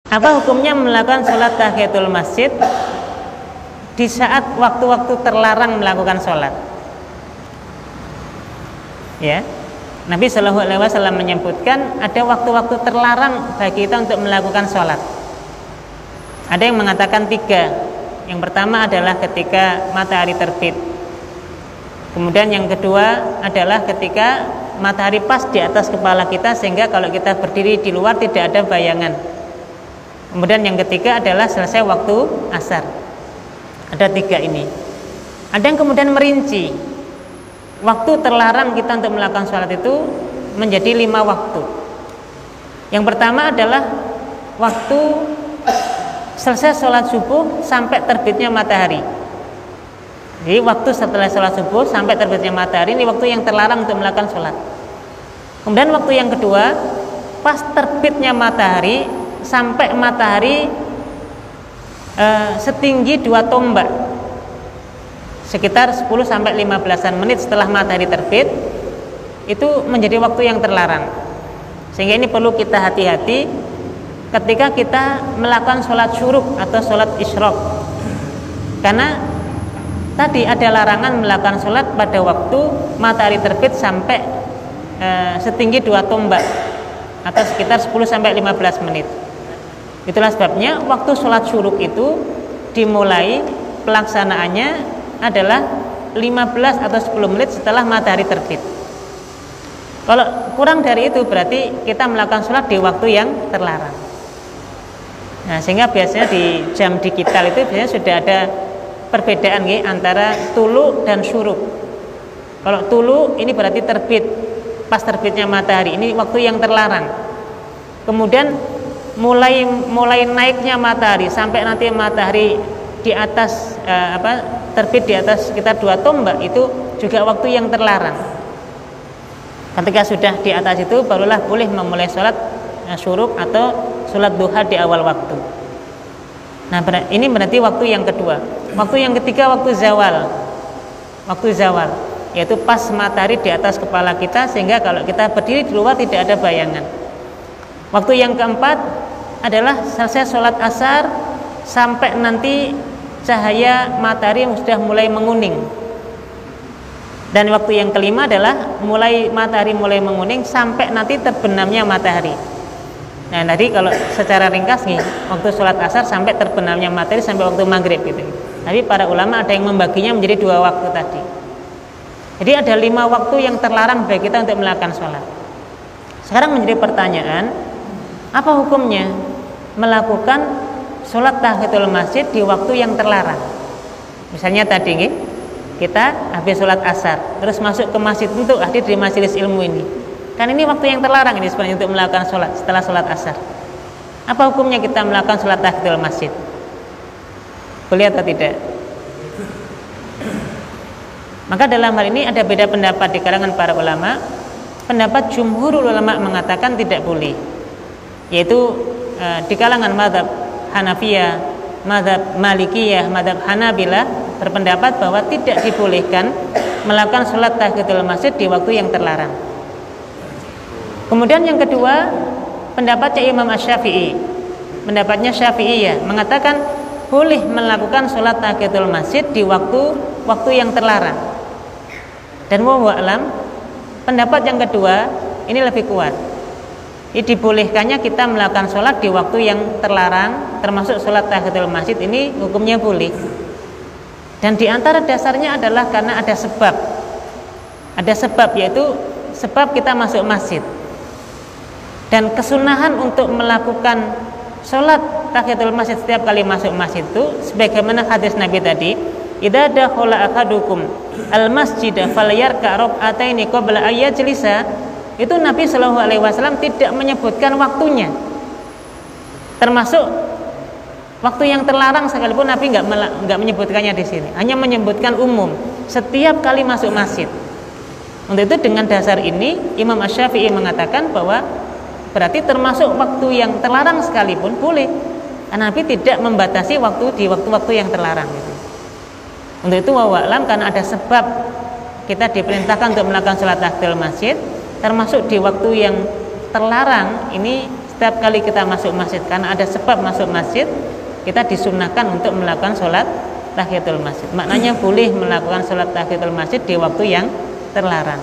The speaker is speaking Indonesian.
Apa hukumnya melakukan sholat tahiyatul masjid di saat waktu-waktu terlarang melakukan sholat? Ya, Nabi Shallallahu Alaihi Wasallam menyebutkan ada waktu-waktu terlarang bagi kita untuk melakukan sholat. Ada yang mengatakan 3. Yang pertama adalah ketika matahari terbit. Kemudian yang kedua adalah ketika matahari pas di atas kepala kita, sehingga kalau kita berdiri di luar tidak ada bayangan. Kemudian yang ketiga adalah selesai waktu asar. Ada 3 ini. Ada yang kemudian merinci waktu terlarang kita untuk melakukan sholat itu menjadi 5 waktu. Yang pertama adalah waktu selesai sholat subuh sampai terbitnya matahari. Jadi waktu setelah sholat subuh sampai terbitnya matahari ini waktu yang terlarang untuk melakukan sholat. Kemudian waktu yang kedua, pas terbitnya matahari sampai matahari setinggi 2 tombak, sekitar 10-15 menit setelah matahari terbit, itu menjadi waktu yang terlarang. Sehingga ini perlu kita hati-hati ketika kita melakukan sholat syuruk atau sholat isyraq, karena tadi ada larangan melakukan sholat pada waktu matahari terbit sampai setinggi 2 tombak atau sekitar 10-15 menit. Itulah sebabnya waktu sholat syuruk itu dimulai pelaksanaannya adalah 15 atau 10 menit setelah matahari terbit. Kalau kurang dari itu berarti kita melakukan sholat di waktu yang terlarang. Nah, sehingga biasanya di jam digital itu biasanya sudah ada perbedaan antara tulu dan syuruk. Kalau tulu ini berarti terbit, pas terbitnya matahari, ini waktu yang terlarang. Kemudian mulai naiknya matahari sampai nanti matahari di atas terbit di atas sekitar 2 tombak, itu juga waktu yang terlarang. Ketika sudah di atas itu barulah boleh memulai sholat syuruk atau sholat duha di awal waktu. Nah, ini berarti waktu yang kedua. Waktu yang ketiga waktu zawal. Waktu zawal yaitu pas matahari di atas kepala kita, sehingga kalau kita berdiri di luar tidak ada bayangan. Waktu yang keempat adalah selesai sholat asar sampai nanti cahaya matahari sudah mulai menguning. Dan waktu yang kelima adalah matahari mulai menguning sampai nanti terbenamnya matahari. Nah, tadi kalau secara ringkas waktu sholat asar sampai terbenamnya matahari sampai waktu maghrib gitu. Tapi para ulama ada yang membaginya menjadi 2 waktu tadi. Jadi ada 5 waktu yang terlarang bagi kita untuk melakukan sholat. Sekarang menjadi pertanyaan, apa hukumnya melakukan sholat tahiyatul masjid di waktu yang terlarang? Misalnya tadi kita habis sholat asar terus masuk ke masjid untuk hadir di majelis ilmu ini, kan ini waktu yang terlarang ini sebenarnya untuk melakukan sholat setelah sholat asar. Apa hukumnya kita melakukan sholat tahiyatul masjid? Boleh atau tidak? Maka dalam hal ini ada beda pendapat di kalangan para ulama. Pendapat jumhur ulama mengatakan tidak boleh, yaitu di kalangan mazhab Hanafiyah, mazhab Malikiyah, mazhab Hanabilah berpendapat bahwa tidak dibolehkan melakukan sholat tahiyatul masjid di waktu yang terlarang. Kemudian yang kedua, pendapatnya Imam Asy-Syafi'i, pendapatnya Syafi'iyah mengatakan boleh melakukan sholat tahiyatul masjid di waktu yang terlarang. Dan wallahu a'lam, pendapat yang kedua ini lebih kuat. Dibolehkannya kita melakukan sholat di waktu yang terlarang, termasuk sholat tahiyatul masjid, ini hukumnya boleh. Dan diantara dasarnya adalah karena ada sebab, yaitu sebab kita masuk masjid. Dan kesunahan untuk melakukan sholat tahiyatul masjid setiap kali masuk masjid itu sebagaimana hadis Nabi tadi, idza dakhala ahadukum al-masjida falyarka rak'ataini qabla ayyajlisa. Itu Nabi Shallallahu Alaihi Wasallam tidak menyebutkan waktunya, termasuk waktu yang terlarang sekalipun Nabi nggak menyebutkannya di sini, hanya menyebutkan umum setiap kali masuk masjid. Untuk itu dengan dasar ini Imam Asy-Syafi'i mengatakan bahwa berarti termasuk waktu yang terlarang sekalipun boleh, karena Nabi tidak membatasi waktu di waktu-waktu yang terlarang. Untuk itu wallahu a'lam, karena ada sebab kita diperintahkan untuk melakukan sholat tahiyatul masjid termasuk di waktu yang terlarang, ini setiap kali kita masuk masjid karena ada sebab masuk masjid, kita disunahkan untuk melakukan sholat tahiyatul masjid. Maknanya boleh melakukan sholat tahiyatul masjid di waktu yang terlarang.